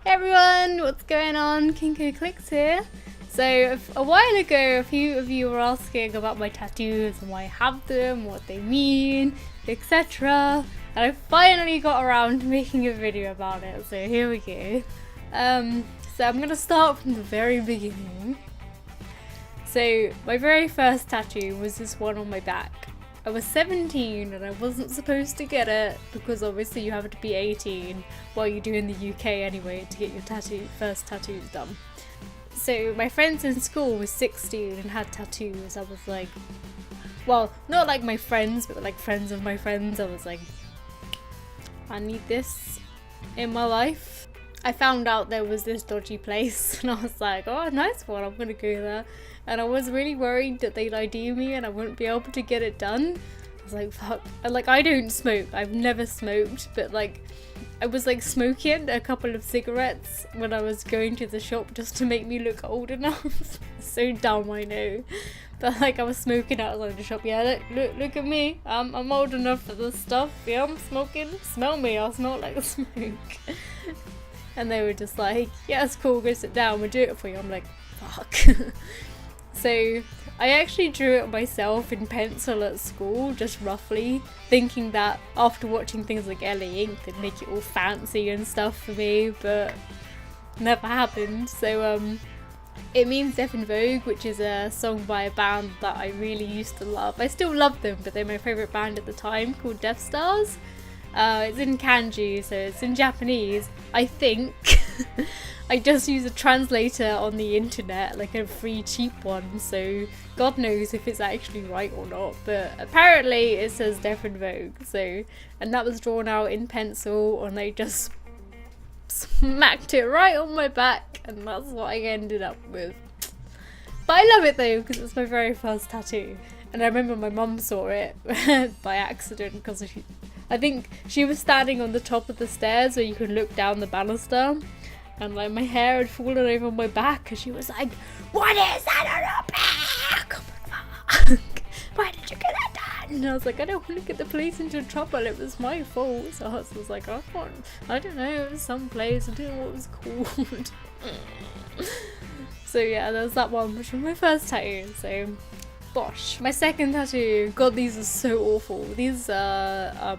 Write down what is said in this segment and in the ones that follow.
Hey everyone, what's going on? Kinko Clicks here. So a while ago, a few of you were asking about my tattoos and why I have them, what they mean, etc. And I finally got around to making a video about it, so here we go. So I'm gonna start from the very beginning. So my very first tattoo was this one on my back. I was 17 and I wasn't supposed to get it because obviously you have to be 18 while you do in the UK anyway to get your first tattoos done. So my friends in school were 16 and had tattoos. I was like, well, not like my friends, but like friends of my friends. I was like, I need this in my life. I found out there was this dodgy place and I was like, oh, nice one, I'm gonna go there. And I was really worried that they'd ID me and I wouldn't be able to get it done. I was like, fuck. And like, I don't smoke. I've never smoked, but like, I was like smoking a couple of cigarettes when I was going to the shop just to make me look old enough. So dumb, I know. But like, I was smoking outside the shop. Yeah, look at me. I'm old enough for this stuff. Yeah, I'm smoking. Smell me. I smell like smoke. And they were just like, yeah, it's cool. Go sit down. We'll do it for you. I'm like, fuck. So I actually drew it myself in pencil at school, just roughly, thinking that after watching things like LA Ink, they'd make it all fancy and stuff for me, but never happened. So it means Deaf in Vogue, which is a song by a band that I really used to love. I still love them, but they're my favourite band at the time, called Deaf Stars. It's in kanji, so it's in Japanese, I think. I just use a translator on the internet, like a free cheap one, so God knows if it's actually right or not, but apparently it says Deaf in Vogue, so, and that was drawn out in pencil and they just smacked it right on my back and that's what I ended up with. But I love it though, because it's my very first tattoo, and I remember my mum saw it by accident because I think she was standing on the top of the stairs where you could look down the banister. And like my hair had fallen over my back and she was like, what is that on your back? I'm like, fuck, why did you get that done? And I was like, I don't want to get the police into trouble, it was my fault. So I was like, I don't know, it was some place, I don't know what it was called. So yeah, there was that one, which was my first tattoo, so bosh. My second tattoo, God, these are so awful. These are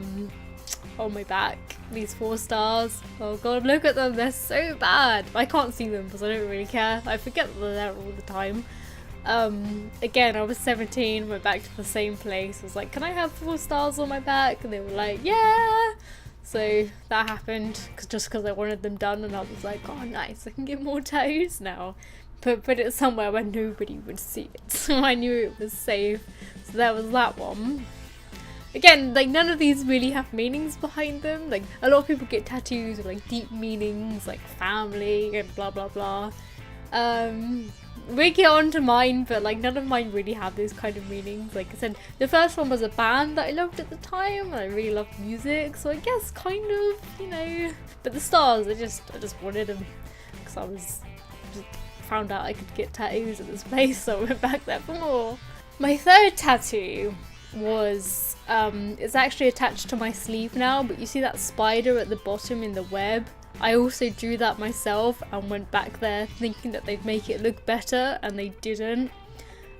on my back, these 4 stars. Oh god, look at them, they're so bad. I can't see them because I don't really care. I forget that they're there all the time. Again, I was 17, went back to the same place. I was like, can I have 4 stars on my back? And they were like, yeah. So that happened just because I wanted them done, and I was like, oh nice, I can get more tattoos now. But put it somewhere where nobody would see it, so I knew it was safe. So that was that one. Again, like, none of these really have meanings behind them. Like, a lot of people get tattoos with like deep meanings, like family and blah blah blah. We get on to mine, but like none of mine really have those kind of meanings. Like I said, the first one was a band that I loved at the time, and I really loved music, so I guess kind of, you know. But the stars, I just wanted them because I just found out I could get tattoos at this place, so I went back there for more. My third tattoo was it's actually attached to my sleeve now, but you see that spider at the bottom in the web? I also drew that myself and went back there thinking that they'd make it look better, and they didn't.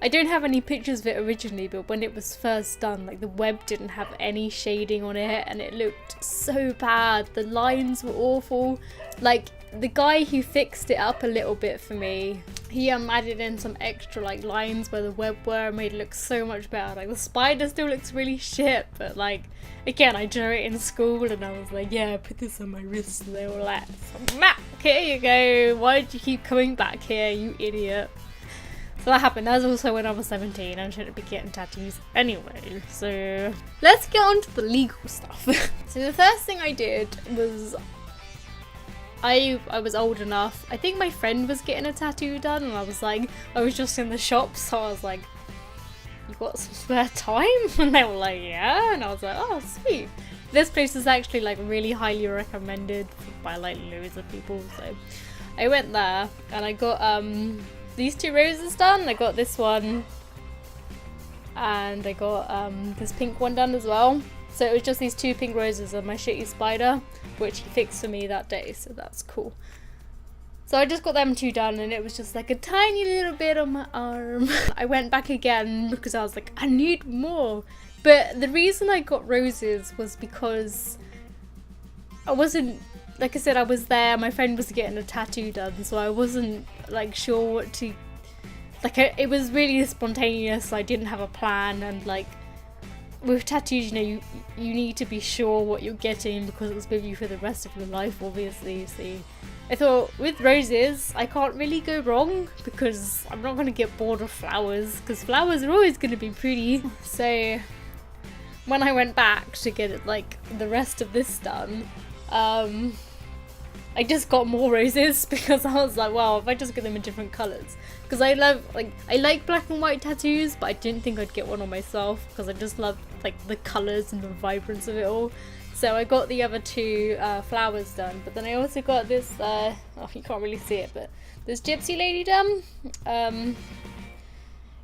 I don't have any pictures of it originally, but when it was first done, like, the web didn't have any shading on it and it looked so bad. The lines were awful. Like, the guy who fixed it up a little bit for me, he added in some extra like lines where the web were and made it look so much better. Like, the spider still looks really shit, but like, again, I drew it in school and I was like, yeah, put this on my wrist, and they were like, smack, here you go, why did you keep coming back here, you idiot? So that happened. That was also when I was 17 and I shouldn't be getting tattoos anyway. So let's get on to the legal stuff. So the first thing I did was I was old enough. I think my friend was getting a tattoo done and I was just in the shop, so I was like, you got some spare time? And they were like, yeah. And I was like, oh sweet. This place is actually like really highly recommended by like loads of people. So I went there and I got these 2 roses done. I got this one and I got this pink one done as well. So it was just these 2 pink roses and my shitty spider, which he fixed for me that day, so that's cool. So I just got them 2 done, and it was just like a tiny little bit on my arm. I went back again because I was like, I need more. But the reason I got roses was because I wasn't, like I said, I was there, my friend was getting a tattoo done, so I wasn't like sure what to, like it was really spontaneous. I didn't have a plan, and like with tattoos, you know, you need to be sure what you're getting because it's with you for the rest of your life, obviously. So I thought with roses, I can't really go wrong because I'm not going to get bored of flowers because flowers are always going to be pretty. So when I went back to get it, like the rest of this done, I just got more roses because I was like, wow, if I just get them in different colours. Because I like black and white tattoos, but I didn't think I'd get one on myself because I just love like the colours and the vibrance of it all. So I got the other 2 flowers done, but then I also got this, oh, you can't really see it, but this gypsy lady done.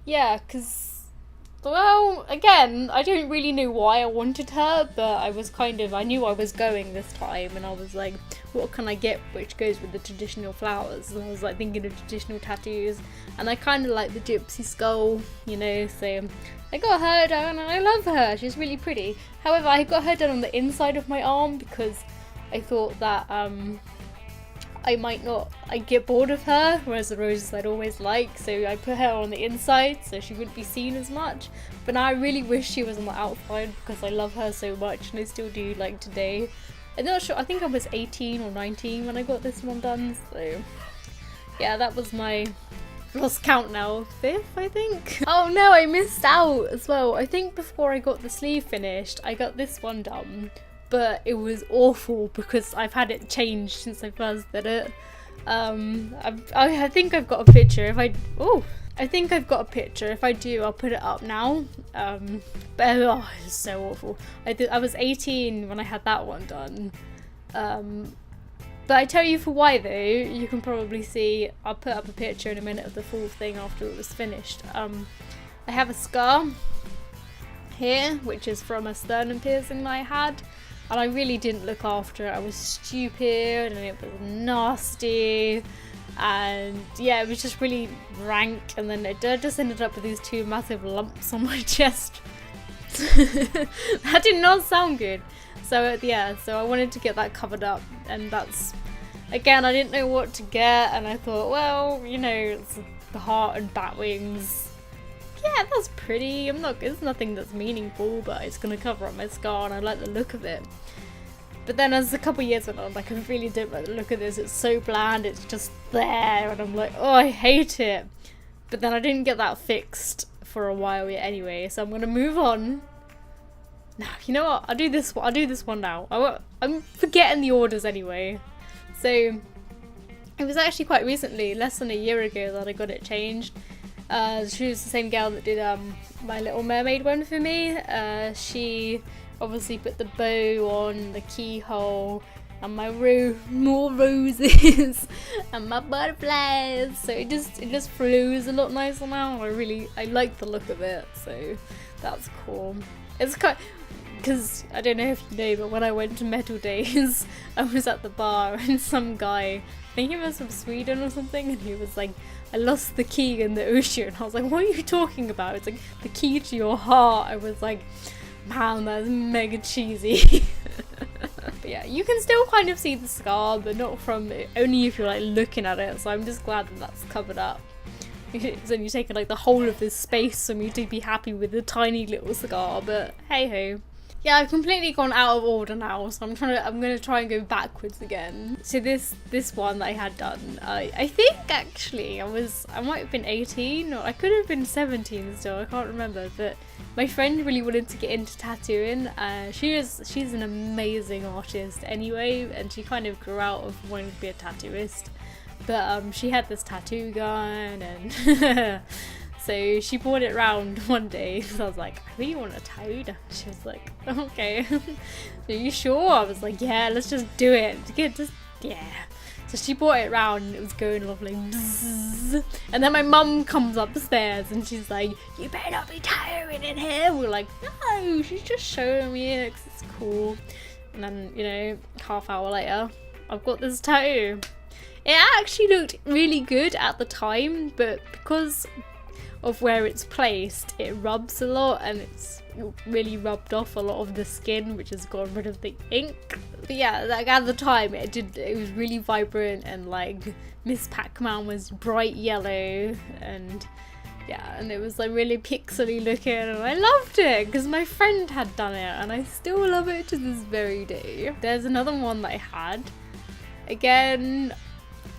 Yeah, because, well, again, I don't really know why I wanted her, but I knew I was going this time, and I was like, what can I get which goes with the traditional flowers? And I was like thinking of traditional tattoos, and I kind of like the gypsy skull, you know, so I got her done, and I love her, she's really pretty. However, I got her done on the inside of my arm because I thought that I'd get bored of her, whereas the roses I'd always like, so I put her on the inside so she wouldn't be seen as much. But now I really wish she was on the outside because I love her so much, and I still do, like today. I'm not sure, I think I was 18 or 19 when I got this one done, so yeah, that was my, lost count now, 5th I think. Oh no, I missed out as well. I think before I got the sleeve finished, I got this one done, but it was awful because I've had it changed since I first did it. I think I've got a picture. I think I've got a picture. If I do, I'll put it up now. But oh, it's so awful. I was 18 when I had that one done. But I tell you for why though, you can probably see, I'll put up a picture in a minute of the full thing after it was finished. I have a scar here, which is from a sternum piercing that I had, and I really didn't look after it. I was stupid and it was nasty, and yeah, it was just really rank, and then it just ended up with these 2 massive lumps on my chest. That did not sound good. So yeah, so I wanted to get that covered up, and that's, again, I didn't know what to get, and I thought, well, you know, it's the heart and bat wings. Yeah, that's pretty. It's nothing that's meaningful, but it's gonna cover up my scar, and I like the look of it. But then as a couple of years went on, like, I really don't like the look of this. It's so bland, it's just there, and I'm like, oh, I hate it. But then I didn't get that fixed for a while yet anyway, so I'm gonna move on. Now, you know what? I'll do this one now. I'm forgetting the orders anyway. So, it was actually quite recently, less than a year ago, that I got it changed. She was the same girl that did my Little Mermaid one for me. She obviously put the bow on, the keyhole, and my more roses, and my butterflies. So it just flows a lot nicer now. I like the look of it, so that's cool. It's quite, because I don't know if you know, but when I went to Metal Days, I was at the bar and some guy, I think he was from Sweden or something, and he was like, I lost the key in the ocean. I was like, what are you talking about? It's like, the key to your heart. I was like, man, that's mega cheesy. But yeah, you can still kind of see the scar, but not from, only if you're like looking at it, so I'm just glad that that's covered up. It's only taken like the whole of this space for me to be happy with the tiny little scar, but hey ho. Yeah, I've completely gone out of order now, so I'm gonna try and go backwards again. So this one that I had done, I think actually I might have been 18, or I could have been 17 still, I can't remember, but my friend really wanted to get into tattooing. She's an amazing artist anyway, and she kind of grew out of wanting to be a tattooist. But she had this tattoo gun, and so she brought it round one day. So I was like, I really want a toad. She was like, okay. Are you sure? I was like, yeah, let's just do it. Yeah. So she brought it round, and it was going off like bzzz. And then my mum comes upstairs and she's like, you better not be tattooing in here. We're like, no, she's just showing me it because it's cool. And then, you know, half hour later, I've got this tattoo. It actually looked really good at the time, but because of where it's placed, it rubs a lot and it's really rubbed off a lot of the skin, which has got rid of the ink. But yeah, like at the time it was really vibrant, and like Miss Pac-Man was bright yellow, and yeah, and it was like really pixely looking, and I loved it because my friend had done it, and I still love it to this very day. There's another one that I had. Again,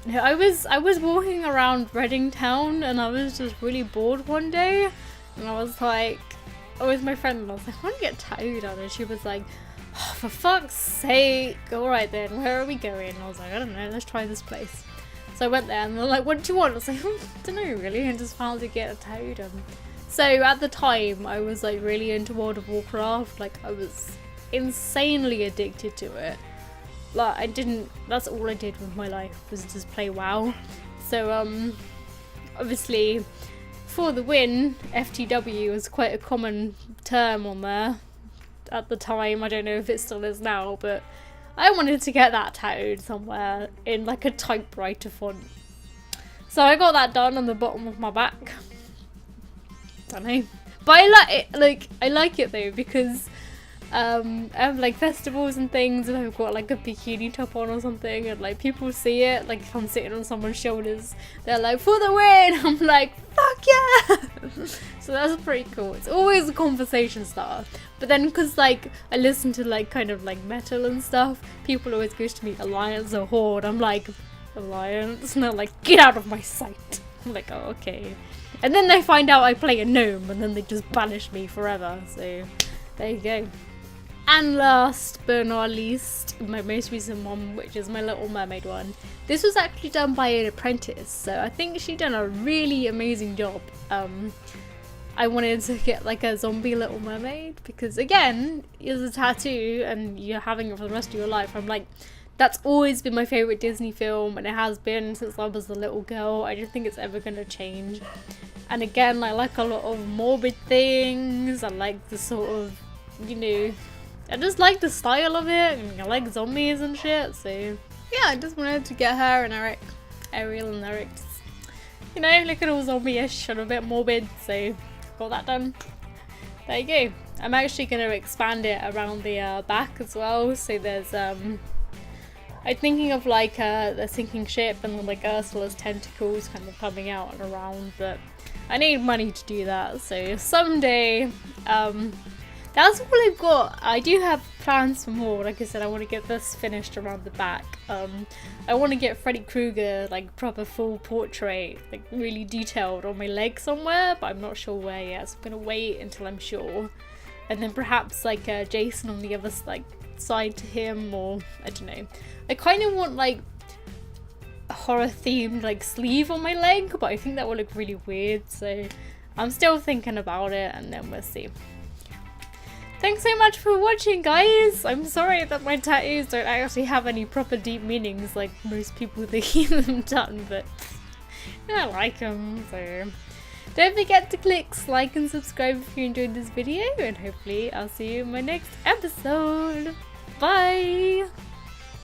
I was walking around Reading Town, and I was just really bored one day, and I was like, with my friend, and I was like, I want to get tattooed on, and she was like, oh, for fuck's sake, alright then, where are we going? And I was like, I don't know, let's try this place. So I went there, and they're like, what do you want? I was like, I don't know really, and just found to get a tattooed on. So at the time, I was like really into World of Warcraft, like I was insanely addicted to it. Like that's all I did with my life, was just play WoW. So obviously for the win, FTW was quite a common term on there at the time. I don't know if it still is now, but I wanted to get that tattooed somewhere in like a typewriter font. So I got that done on the bottom of my back. Don't know. But I like it, I like it though, because I have like festivals and things, and I've got like a bikini top on or something, and like people see it, like if I'm sitting on someone's shoulders, they're like, for the win! I'm like, fuck yeah! So that's pretty cool. It's always a conversation starter. But then because like I listen to like kind of like metal and stuff, people always go to me, Alliance or Horde. I'm like, Alliance? And they're like, get out of my sight. I'm like, oh okay. And then they find out I play a gnome, and then they just banish me forever. So there you go. And last but not least, my most recent one, which is my Little Mermaid one. This was actually done by an apprentice, so I think she done a really amazing job. I wanted to get like a zombie Little Mermaid, because again, it's a tattoo and you're having it for the rest of your life. I'm like, that's always been my favourite Disney film, and it has been since I was a little girl. I don't think it's ever going to change. And again, I like a lot of morbid things. I like the sort of, you know, I just like the style of it, and I like zombies and shit, so yeah, I just wanted to get her and Ariel and Eric, just, you know, looking all zombie-ish and a bit morbid, so got that done. There you go. I'm actually going to expand it around the back as well, so there's, I'm thinking of like the sinking ship and like Ursula's tentacles kind of coming out and around, but I need money to do that, so someday, that's all I've got. I do have plans for more. Like I said, I want to get this finished around the back. I want to get Freddy Krueger, like proper full portrait, like really detailed on my leg somewhere, but I'm not sure where yet. So I'm gonna wait until I'm sure, and then perhaps like Jason on the other side to him, or I don't know. I kind of want like a horror themed like sleeve on my leg, but I think that will look really weird. So I'm still thinking about it, and then we'll see. Thanks so much for watching, guys! I'm sorry that my tattoos don't actually have any proper deep meanings like most people think them done, but I like them, so... Don't forget to click like and subscribe if you enjoyed this video, and hopefully I'll see you in my next episode! Bye!